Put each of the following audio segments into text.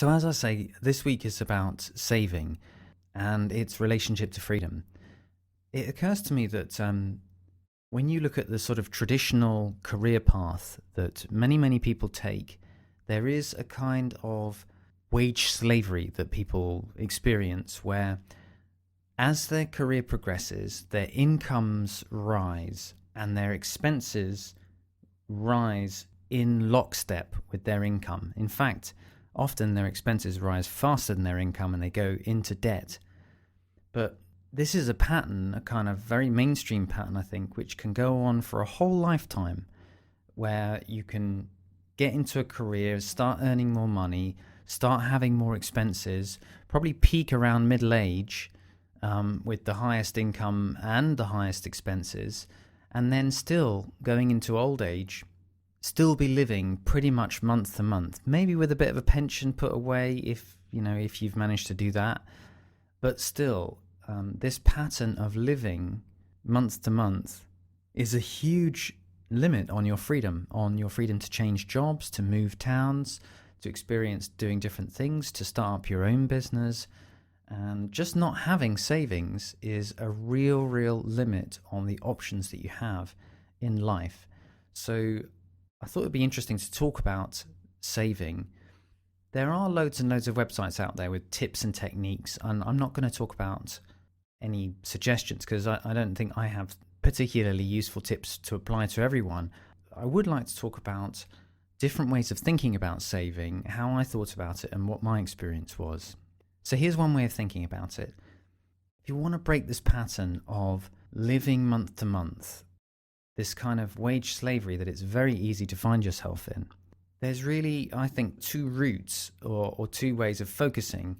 So, as I say, this week is about saving and its relationship to freedom. It occurs to me that when you look at the sort of traditional career path that many people take, there is a kind of wage slavery that people experience where, as their career progresses, their incomes rise and their expenses rise in lockstep with their income. In fact, often their expenses rise faster than their income and they go into debt. But this is a pattern, a kind of very mainstream pattern, I think, which can go on for a whole lifetime, where you can get into a career, start earning more money, start having more expenses, probably peak around middle age with the highest income and the highest expenses, and then still going into old age, still be living pretty much month to month, maybe with a bit of a pension put away if you've managed to do that, but still this pattern of living month to month is a huge limit on your freedom to change jobs, to move towns, to experience doing different things, to start up your own business. And just not having savings is a real limit on the options that you have in life. So I thought it'd be interesting to talk about saving. There are loads and loads of websites out there with tips and techniques, and I'm not going to talk about any suggestions because I don't think I have particularly useful tips to apply to everyone. I would like to talk about different ways of thinking about saving, how I thought about it, and what my experience was. So here's one way of thinking about it. If you want to break this pattern of living month to month, this kind of wage slavery that it's very easy to find yourself in, there's really, I think, two routes or two ways of focusing.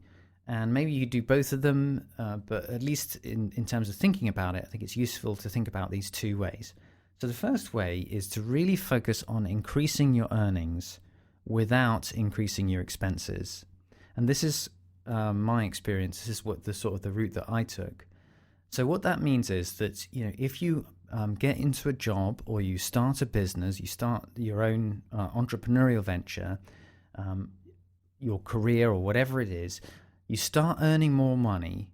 And maybe you do both of them, but at least in terms of thinking about it, I think it's useful to think about these two ways. So the first way is to really focus on increasing your earnings without increasing your expenses. And this is my experience. This is what the route that I took. So what that means is that, if you get into a job or you start a business, you start your own entrepreneurial venture, your career or whatever it is, you start earning more money,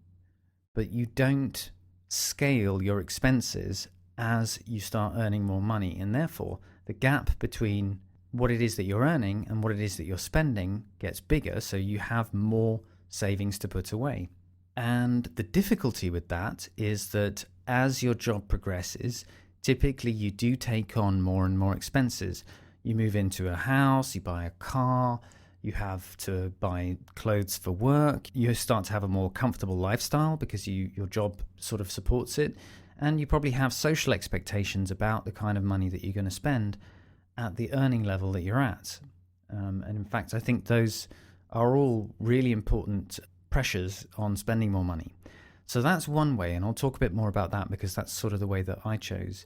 but you don't scale your expenses as you start earning more money. And therefore, the gap between what it is that you're earning and what it is that you're spending gets bigger, so you have more savings to put away. And the difficulty with that is that as your job progresses, typically you do take on more and more expenses. You move into a house, you buy a car, you have to buy clothes for work, you start to have a more comfortable lifestyle because your job sort of supports it, and you probably have social expectations about the kind of money that you're going to spend at the earning level that you're at. And in fact, I think those are all really important pressures on spending more money. So that's one way, and I'll talk a bit more about that because that's sort of the way that I chose.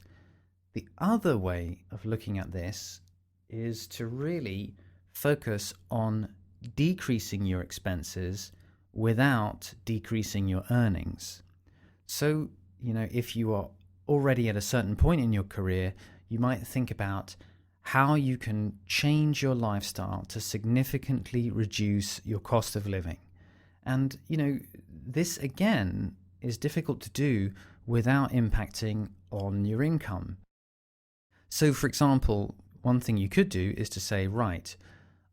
The other way of looking at this is to really focus on decreasing your expenses without decreasing your earnings. So, if you are already at a certain point in your career, you might think about how you can change your lifestyle to significantly reduce your cost of living. And, this again is difficult to do without impacting on your income. So, for example, one thing you could do is to say, right,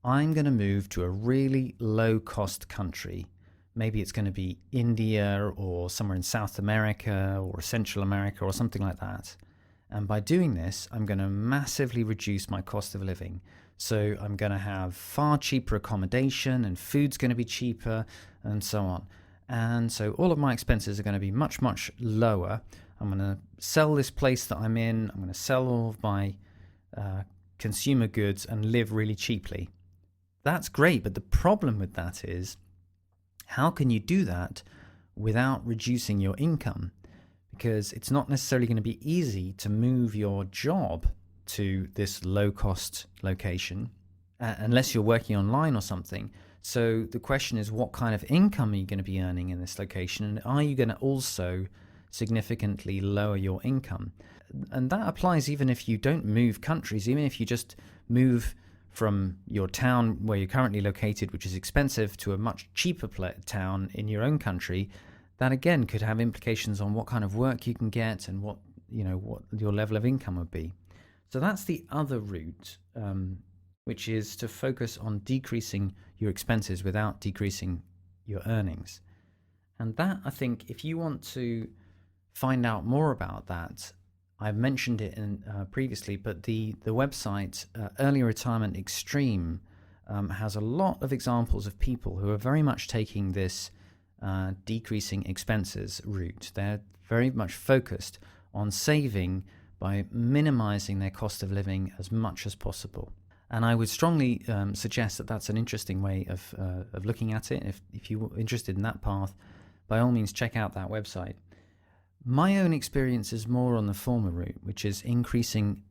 I'm going to move to a really low-cost country. Maybe it's going to be India or somewhere in South America or Central America or something like that. And by doing this, I'm going to massively reduce my cost of living. So I'm going to have far cheaper accommodation and food's going to be cheaper and so on. And so all of my expenses are going to be much lower. I'm going to sell this place that I'm in. I'm going to sell all of my consumer goods and live really cheaply. That's great, but the problem with that is, how can you do that without reducing your income? Because it's not necessarily going to be easy to move your job to this low-cost location unless you're working online or something. So the question is, what kind of income are you going to be earning in this location? And are you going to also significantly lower your income? And that applies even if you don't move countries, even if you just move from your town where you're currently located, which is expensive, to a much cheaper town in your own country, that again could have implications on what kind of work you can get and what your level of income would be. So that's the other route, which is to focus on decreasing your expenses without decreasing your earnings. And that, I think, if you want to find out more about that, I've mentioned it previously, but the website Early Retirement Extreme has a lot of examples of people who are very much taking this decreasing expenses route. They're very much focused on saving by minimizing their cost of living as much as possible. And I would strongly suggest that that's an interesting way of looking at it. If you're interested in that path, by all means, check out that website. My own experience is more on the former route, which is increasing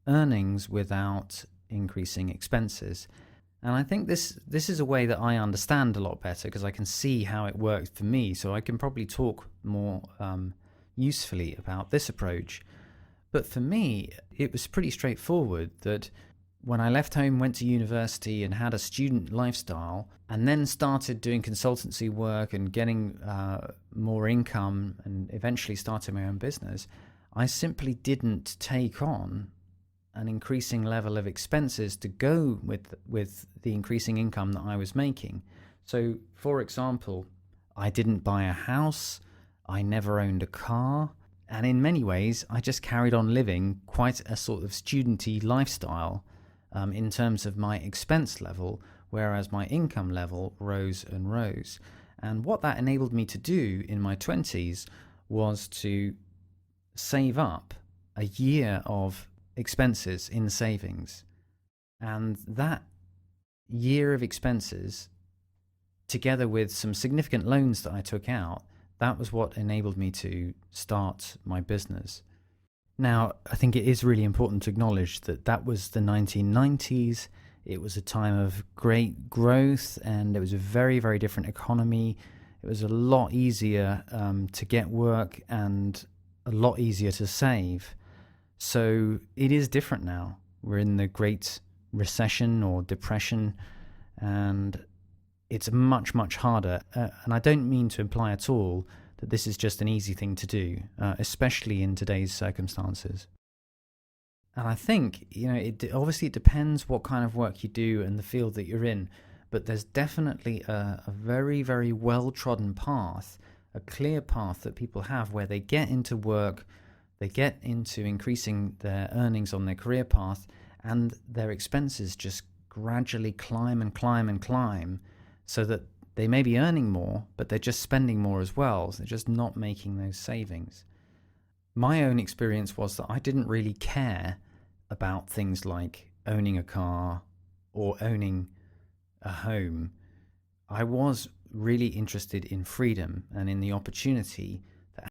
earnings without increasing expenses. And I think this is a way that I understand a lot better because I can see how it works for me. So I can probably talk more usefully about this approach. But for me, it was pretty straightforward that when I left home, went to university and had a student lifestyle, and then started doing consultancy work and getting more income and eventually started my own business, I simply didn't take on an increasing level of expenses to go with the increasing income that I was making. So, for example, I didn't buy a house, I never owned a car, and in many ways, I just carried on living quite a sort of studenty lifestyle in terms of my expense level, whereas my income level rose and rose. And what that enabled me to do in my 20s was to save up a year of expenses in savings. And that year of expenses, together with some significant loans that I took out, that was what enabled me to start my business. Now, I think it is really important to acknowledge that that was the 1990s. It was a time of great growth, and it was a very, very different economy. It was a lot easier to get work and a lot easier to save. So it is different now. We're in the Great Recession or Depression, and it's much, much harder. And I don't mean to imply at all that this is just an easy thing to do, especially in today's circumstances. And I think, it depends what kind of work you do and the field that you're in, but there's definitely a very, very well-trodden path, a clear path that people have where they get into work, they get into increasing their earnings on their career path, and their expenses just gradually climb and climb and climb, so that they may be earning more, but they're just spending more as well. So they're just not making those savings. My own experience was that I didn't really care about things like owning a car or owning a home. I was really interested in freedom and in the opportunity